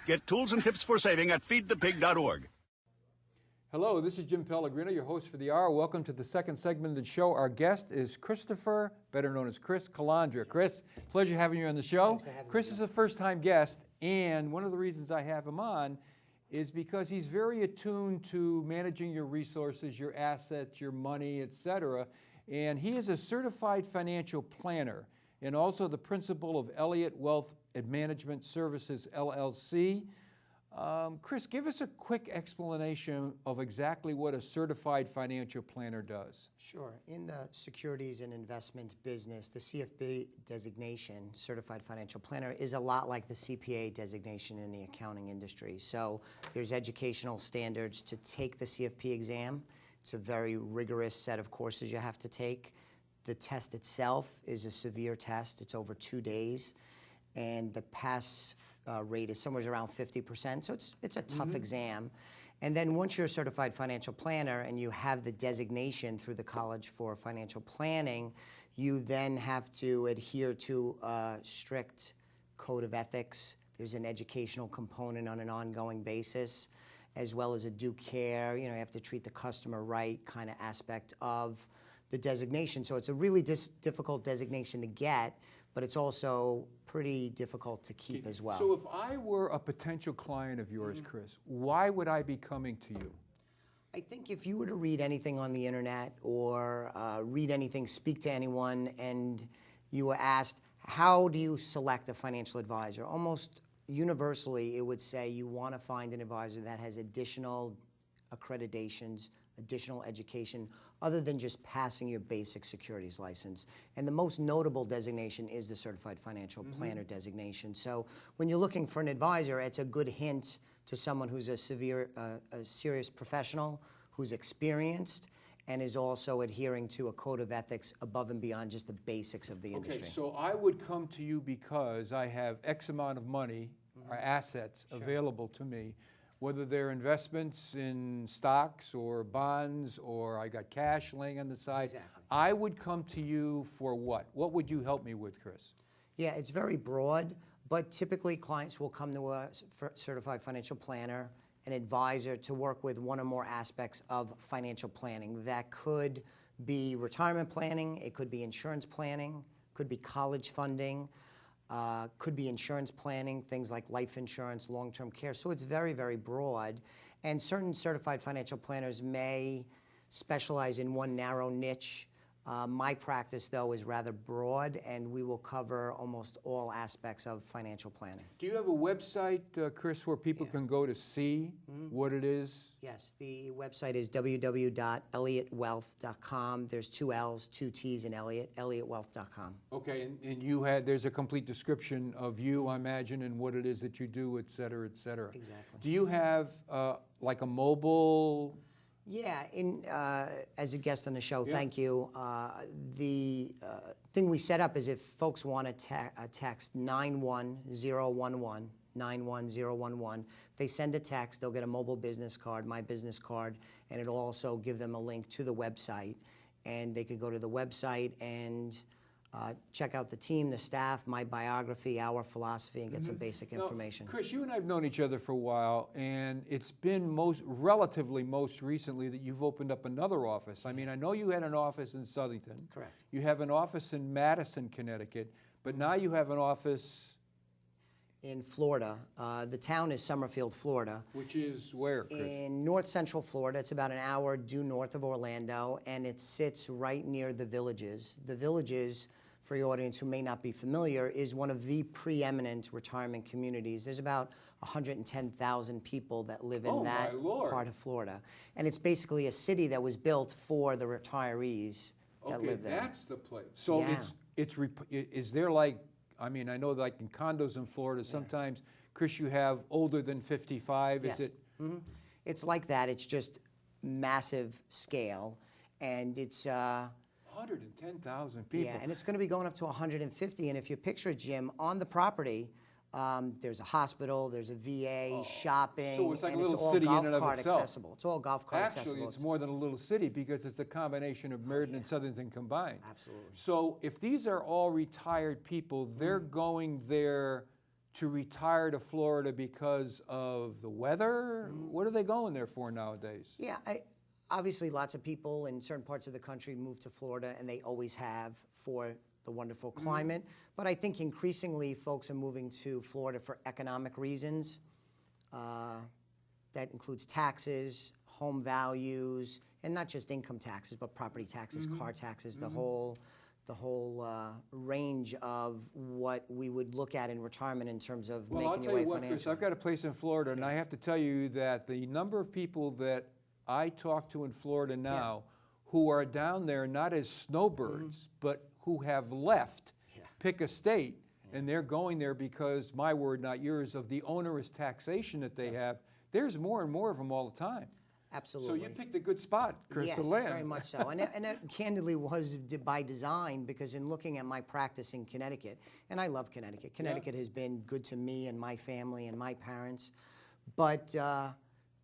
Get tools and tips for saving at feedthepig.org. Hello, this is Jim Pellegrino, your host for the hour. Welcome to the second segment of the show. Our guest is Christopher, better known as Chris Calandra. Chris, pleasure having you on the show. Thanks for having Chris me. is a first-time guest, and one of the reasons I have him on is because he's very attuned to managing your resources, your assets, your money, etc. And he is a certified financial planner and also the principal of Elliott Wealth Management Services, LLC. Chris, give us a quick explanation of exactly what a certified financial planner does. Sure. In the securities and investment business, the CFP designation, Certified Financial Planner, is a lot like the CPA designation in the accounting industry. So there's educational standards to take the CFP exam. It's a very rigorous set of courses you have to take. The test itself is a severe test. It's over 2 days. And the pass rate is somewhere around 50%, so it's a tough exam. And then once you're a certified financial planner and you have the designation through the College for Financial Planning, you then have to adhere to a strict code of ethics. There's an educational component on an ongoing basis, as well as a due care. You have to treat the customer right kind of aspect of the designation. So it's a really difficult designation to get, but it's also pretty difficult to keep as well. So if I were a potential client of yours, Chris, why would I be coming to you? I think if you were to read anything on the internet or read anything, speak to anyone, and you were asked, how do you select a financial advisor? Almost universally, it would say you want to find an advisor that has additional accreditations, additional education, other than just passing your basic securities license. And the most notable designation is the Certified Financial Planner designation. So when you're looking for an advisor, it's a good hint to someone who's a serious professional, who's experienced, and is also adhering to a code of ethics above and beyond just the basics of the industry. Okay, so I would come to you because I have X amount of money or assets available to me, whether they're investments in stocks or bonds or I got cash laying on the side. Exactly. I would come to you for what? What would you help me with, Chris? Yeah, it's very broad, but typically clients will come to a certified financial planner, an advisor, to work with one or more aspects of financial planning. That could be retirement planning, it could be insurance planning, could be college funding, could be insurance planning, things like life insurance, long-term care. So it's very, very broad. And certain certified financial planners may specialize in one narrow niche. My practice, though, is rather broad, and we will cover almost all aspects of financial planning. Do you have a website, Chris, where people can go to see what it is? Yes, the website is www.elliottwealth.com. There's 2 L's, 2 T's in Elliott, elliottwealth.com. Okay, and there's a complete description of you, I imagine, and what it is that you do, et cetera, et cetera. Exactly. Do you have like a mobile? Yeah, as a guest on the show, thank you. The thing we set up is if folks want to text 91011, 91011, they send a text, they'll get a mobile business card, my business card, and it'll also give them a link to the website. And they could go to the website and check out the team, the staff, my biography, our philosophy, and get some basic information. Now, Chris, you and I have known each other for a while, and it's been relatively most recently that you've opened up another office. I mean, I know you had an office in Southington. Correct. You have an office in Madison, Connecticut, but now you have an office in Florida. The town is Summerfield, Florida. Which is where, Chris? In north central Florida. It's about an hour due north of Orlando, and it sits right near the Villages. The Villages, for your audience who may not be familiar, is one of the preeminent retirement communities. There's about 110,000 people that live in that part of Florida. And it's basically a city that was built for the retirees that live there. That's the place. So is there like, I mean, I know like in condos in Florida, sometimes, Chris, you have older than 55, Yes. is it? It's like that. It's just massive scale, and it's 110,000 people. yeah, and it's going to be going up to 150. And if you picture, Jim, on the property, there's a hospital, there's a VA, shopping, So it's like and a it's little all city golf in and of cart itself. accessible. It's all golf cart Actually, accessible. it's more than a little city because it's a combination of Meriden and Southington combined. Absolutely. So if these are all retired people, they're going there to retire to Florida because of the weather? What are they going there for nowadays? Yeah, obviously lots of people in certain parts of the country move to Florida, and they always have for the wonderful climate. But I think increasingly folks are moving to Florida for economic reasons. That includes taxes, home values, and not just income taxes, but property taxes, car taxes, the whole range of what we would look at in retirement in terms of making your way financially. Well, I'll tell you what, Chris, financially. I've got a place in Florida, and I have to tell you that the number of people that I talk to in Florida now who are down there not as snowbirds, but who have left, pick a state, and they're going there because, my word, not yours, of the onerous taxation that they have. There's more and more of them all the time. Absolutely. So you picked a good spot, Chris, to land. Yes, very much so. And that candidly was by design, because in looking at my practice in Connecticut, and I love Connecticut. Connecticut has been good to me and my family and my parents. But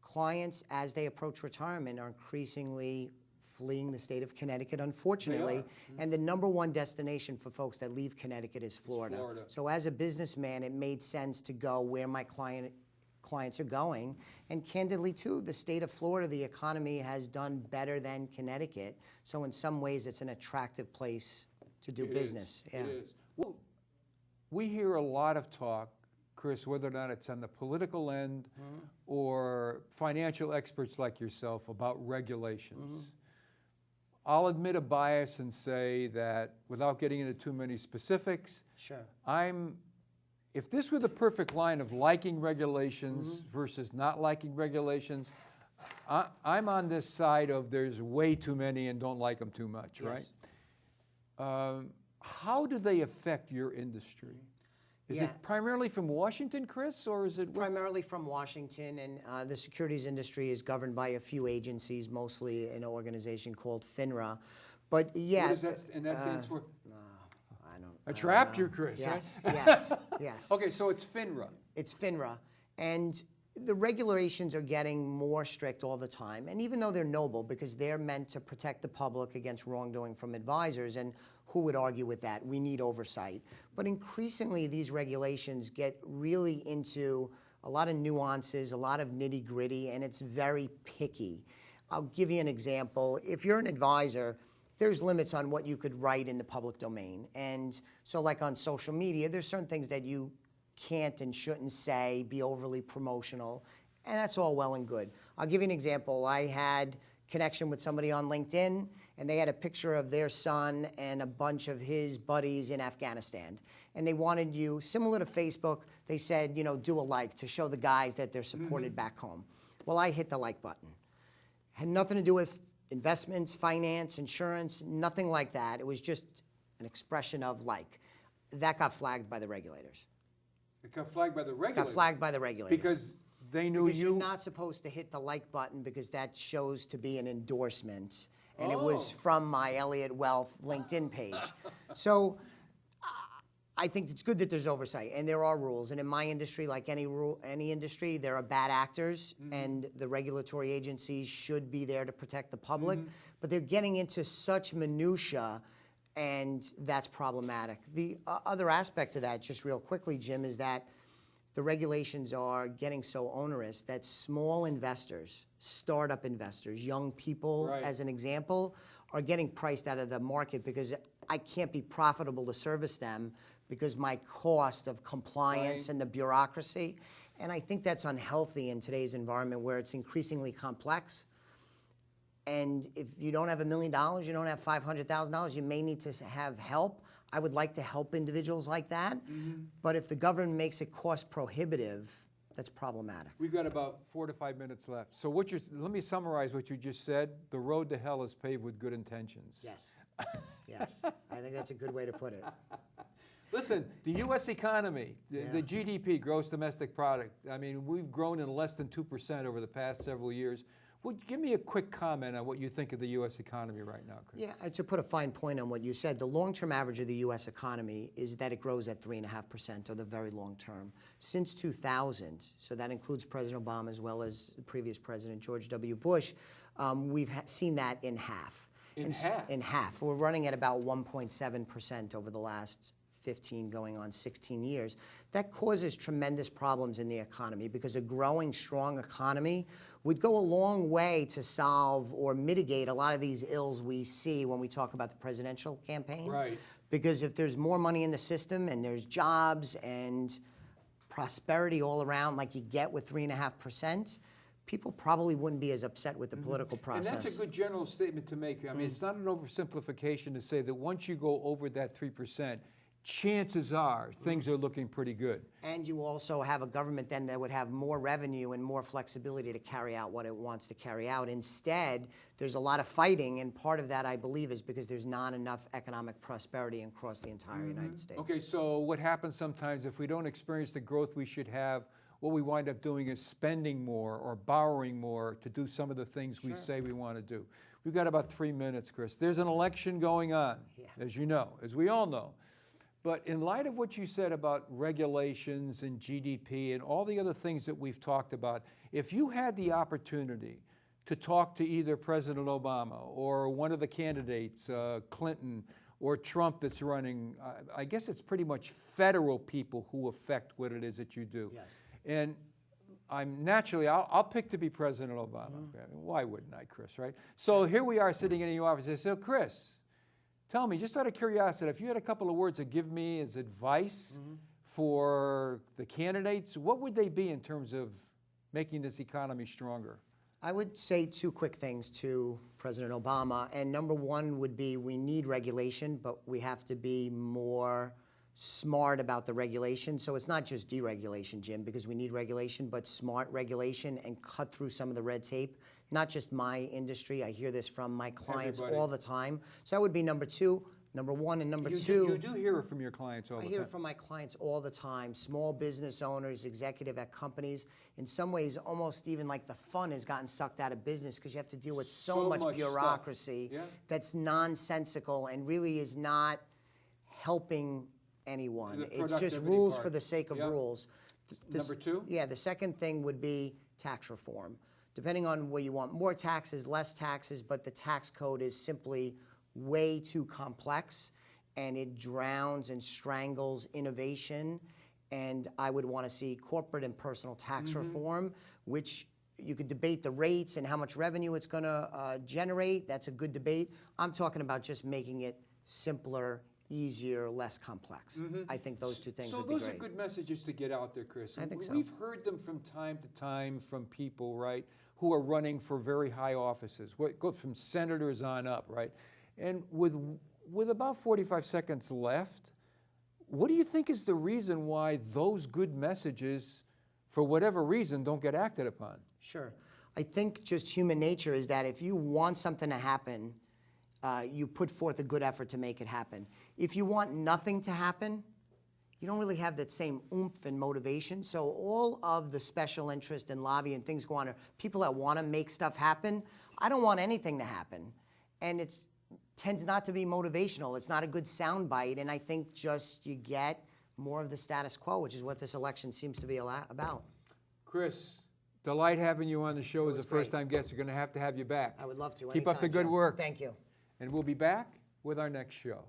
clients, as they approach retirement, are increasingly fleeing the state of Connecticut, unfortunately. And the number one destination for folks that leave Connecticut is Florida. So as a businessman, it made sense to go where my clients are going. And candidly, too, the state of Florida, the economy has done better than Connecticut. So in some ways, it's an attractive place to do business. It is. Well, we hear a lot of talk, Chris, whether or not it's on the political end or financial experts like yourself, about regulations. I'll admit a bias and say that, without getting into too many specifics, if this were the perfect line of liking regulations versus not liking regulations, I'm on this side of there's way too many and don't like them too much, right? How do they affect your industry? Is it primarily from Washington, Chris, or is it? Primarily from Washington, and the securities industry is governed by a few agencies, mostly an organization called FINRA. But yeah. What is that, and that stands for? I trapped you, Chris. Yes, yes. Okay, so it's FINRA. It's FINRA. And the regulations are getting more strict all the time. And even though they're noble, because they're meant to protect the public against wrongdoing from advisors, and who would argue with that? We need oversight. But increasingly, these regulations get really into a lot of nuances, a lot of nitty-gritty, and it's very picky. I'll give you an example. If you're an advisor, there's limits on what you could write in the public domain. And so like on social media, there's certain things that you can't and shouldn't say, be overly promotional, and that's all well and good. I'll give you an example. I had connection with somebody on LinkedIn, and they had a picture of their son and a bunch of his buddies in Afghanistan. And they wanted you, similar to Facebook, they said, do a like to show the guys that they're supported back home. Well, I hit the like button. Had nothing to do with investments, finance, insurance, nothing like that. It was just an expression of like. That got flagged by the regulators. It got flagged by the regulators? Got flagged by the regulators. Because they knew because you're not supposed to hit the like button, because that shows to be an endorsement. And it was from my Elliott Wealth LinkedIn page. So I think it's good that there's oversight, and there are rules. And in my industry, like any industry, there are bad actors, and the regulatory agencies should be there to protect the public. But they're getting into such minutia, and that's problematic. The other aspect of that, just real quickly, Jim, is that the regulations are getting so onerous that small investors, startup investors, young people, as an example, are getting priced out of the market because I can't be profitable to service them because my cost of compliance and the bureaucracy. And I think that's unhealthy in today's environment where it's increasingly complex. And if you don't have $1 million, you don't have $500,000, you may need to have help. I would like to help individuals like that. But if the government makes it cost prohibitive, that's problematic. We've got about 4 to 5 minutes left. So let me summarize what you just said. The road to hell is paved with good intentions. Yes. Yes. I think that's a good way to put it. Listen, the U.S. economy, the GDP, gross domestic product, I mean, we've grown in less than 2% over the past several years. Give me a quick comment on what you think of the U.S. economy right now, Chris. Yeah, to put a fine point on what you said, the long-term average of the U.S. economy is that it grows at 3.5% over the very long term. Since 2000, so that includes President Obama as well as the previous President George W. Bush, we've seen that in half. In half? In half. We're running at about 1.7% over the last 15 going on 16 years. That causes tremendous problems in the economy because a growing, strong economy would go a long way to solve or mitigate a lot of these ills we see when we talk about the presidential campaign. Right. Because if there's more money in the system and there's jobs and prosperity all around like you get with 3.5%, people probably wouldn't be as upset with the political process. And that's a good general statement to make. I mean, it's not an oversimplification to say that once you go over that 3%, chances are things are looking pretty good. And you also have a government then that would have more revenue and more flexibility to carry out what it wants to carry out. Instead, there's a lot of fighting, and part of that, I believe, is because there's not enough economic prosperity across the entire United States. Okay, so what happens sometimes if we don't experience the growth we should have, what we wind up doing is spending more or borrowing more to do some of the things we say we want to do. We've got about 3 minutes, Chris. There's an election going on, as you know, as we all know. But in light of what you said about regulations and GDP and all the other things that we've talked about, if you had the opportunity to talk to either President Obama or one of the candidates, Clinton or Trump that's running, I guess it's pretty much federal people who affect what it is that you do. Yes. And I'll pick to be President Obama. I mean, why wouldn't I, Chris, right? So here we are sitting in your office. I said, Chris, tell me, just out of curiosity, if you had a couple of words to give me as advice for the candidates, what would they be in terms of making this economy stronger? I would say two quick things to President Obama. And number one would be we need regulation, but we have to be more smart about the regulation. So it's not just deregulation, Jim, because we need regulation, but smart regulation and cut through some of the red tape. Not just my industry. I hear this from my clients all the time. So that would be number two. Number one and number two. You do hear it from your clients all the time. I hear it from my clients all the time. Small business owners, executive at companies. In some ways, almost even like the fun has gotten sucked out of business because you have to deal with so much bureaucracy that's nonsensical and really is not helping anyone. It's just rules for the sake of rules. Number two? Yeah, the second thing would be tax reform. Depending on where you want more taxes, less taxes, but the tax code is simply way too complex and it drowns and strangles innovation. And I would want to see corporate and personal tax reform, which you could debate the rates and how much revenue it's going to generate. That's a good debate. I'm talking about just making it simpler, easier, less complex. I think those two things would be great. So those are good messages to get out there, Chris. I think so. We've heard them from time to time from people, right, who are running for very high offices. Go from senators on up, right? And with about 45 seconds left, what do you think is the reason why those good messages, for whatever reason, don't get acted upon? Sure. I think just human nature is that if you want something to happen, you put forth a good effort to make it happen. If you want nothing to happen, you don't really have that same oomph and motivation. So all of the special interest and lobby and things go on, people that want to make stuff happen, I don't want anything to happen. And it tends not to be motivational. It's not a good soundbite. And I think just you get more of the status quo, which is what this election seems to be about. Chris, delight having you on the show as a first-time guest. We're going to have you back. I would love to. Keep up the good work. Thank you. And we'll be back with our next show.